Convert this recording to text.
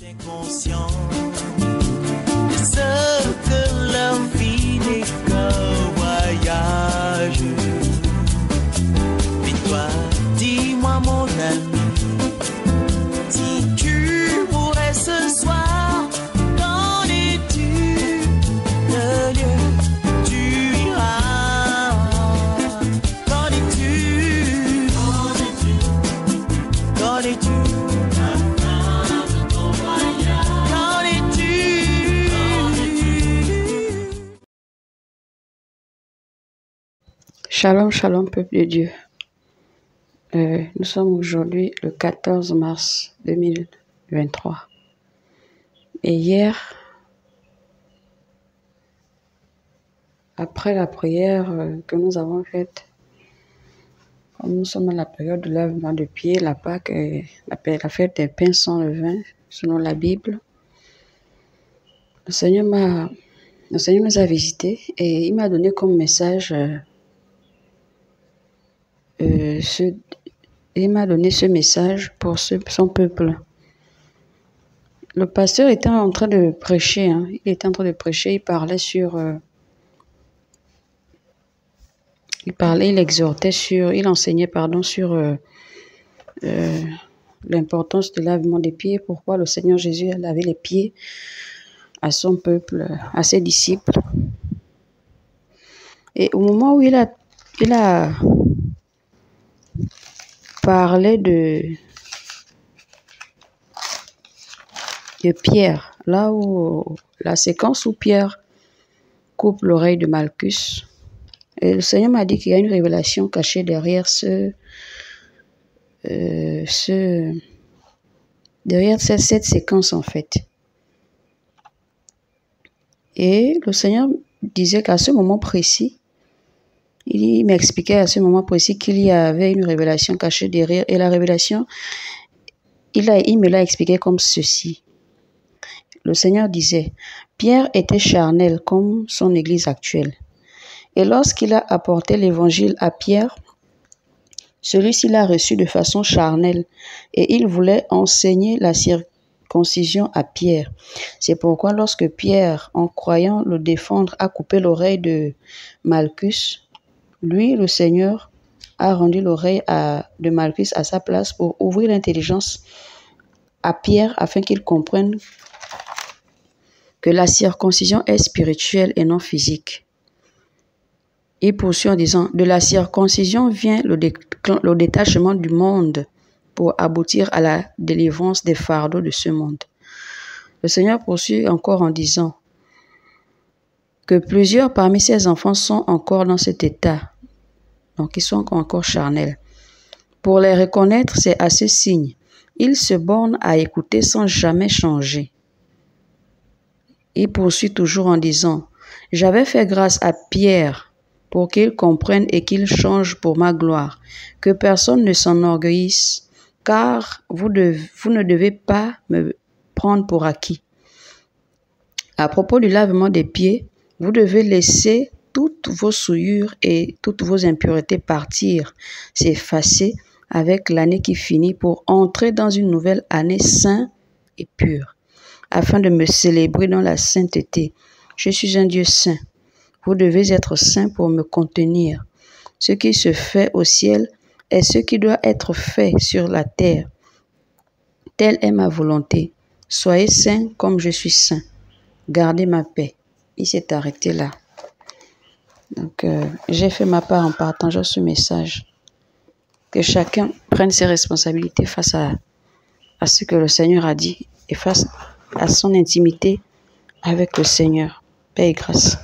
T'es conscient de ce que la vie n'est qu'un voyage. Mais toi, dis-moi mon ami, si tu mourais ce soir, qu'en es-tu? Le lieu tu iras. Qu'en es-tu? Qu'en es-tu? Shalom, shalom, peuple de Dieu. Nous sommes aujourd'hui le 14 mars 2023. Et hier, après la prière que nous avons faite, comme nous sommes à la période de lavement de pieds, la Pâque, la fête des pains sans levain, selon la Bible, le Seigneur nous a visités et il m'a donné comme message il m'a donné ce message pour son peuple. Le pasteur était en train de prêcher, il parlait il enseignait sur l'importance du lavement des pieds, pourquoi le Seigneur Jésus a lavé les pieds à son peuple, à ses disciples. Et au moment où il a parlé de Pierre, là où la séquence où Pierre coupe l'oreille de Malchus, et le Seigneur m'a dit qu'il y a une révélation cachée derrière cette séquence en fait. Et le Seigneur disait qu'à ce moment précis, il m'expliquait à ce moment précis qu'il y avait une révélation cachée derrière. Et la révélation, il me l'a expliqué comme ceci. Le Seigneur disait, Pierre était charnel comme son église actuelle. Et lorsqu'il a apporté l'évangile à Pierre, celui-ci l'a reçu de façon charnelle. Et il voulait enseigner la circoncision à Pierre. C'est pourquoi lorsque Pierre, en croyant le défendre, a coupé l'oreille de Malchus, lui, le Seigneur, a rendu l'oreille de Malchus à sa place pour ouvrir l'intelligence à Pierre afin qu'il comprenne que la circoncision est spirituelle et non physique. Il poursuit en disant, de la circoncision vient le détachement du monde pour aboutir à la délivrance des fardeaux de ce monde. Le Seigneur poursuit encore en disant que plusieurs parmi ses enfants sont encore dans cet état. Donc, ils sont encore charnels. Pour les reconnaître, c'est à ce signe. Ils se bornent à écouter sans jamais changer. Il poursuit toujours en disant, « J'avais fait grâce à Pierre pour qu'il comprenne et qu'il change pour ma gloire. Que personne ne s'enorgueillisse, car vous ne devez pas me prendre pour acquis. À propos du lavement des pieds, vous devez laisser toutes vos souillures et toutes vos impuretés partir, s'effacer avec l'année qui finit pour entrer dans une nouvelle année sainte et pure, afin de me célébrer dans la sainteté. Je suis un Dieu saint. Vous devez être saints pour me contenir. Ce qui se fait au ciel est ce qui doit être fait sur la terre. Telle est ma volonté. Soyez saints comme je suis saint. Gardez ma paix. Il s'est arrêté là. Donc, j'ai fait ma part en partageant ce message. Que chacun prenne ses responsabilités face à ce que le Seigneur a dit et face à son intimité avec le Seigneur. Paix et grâce.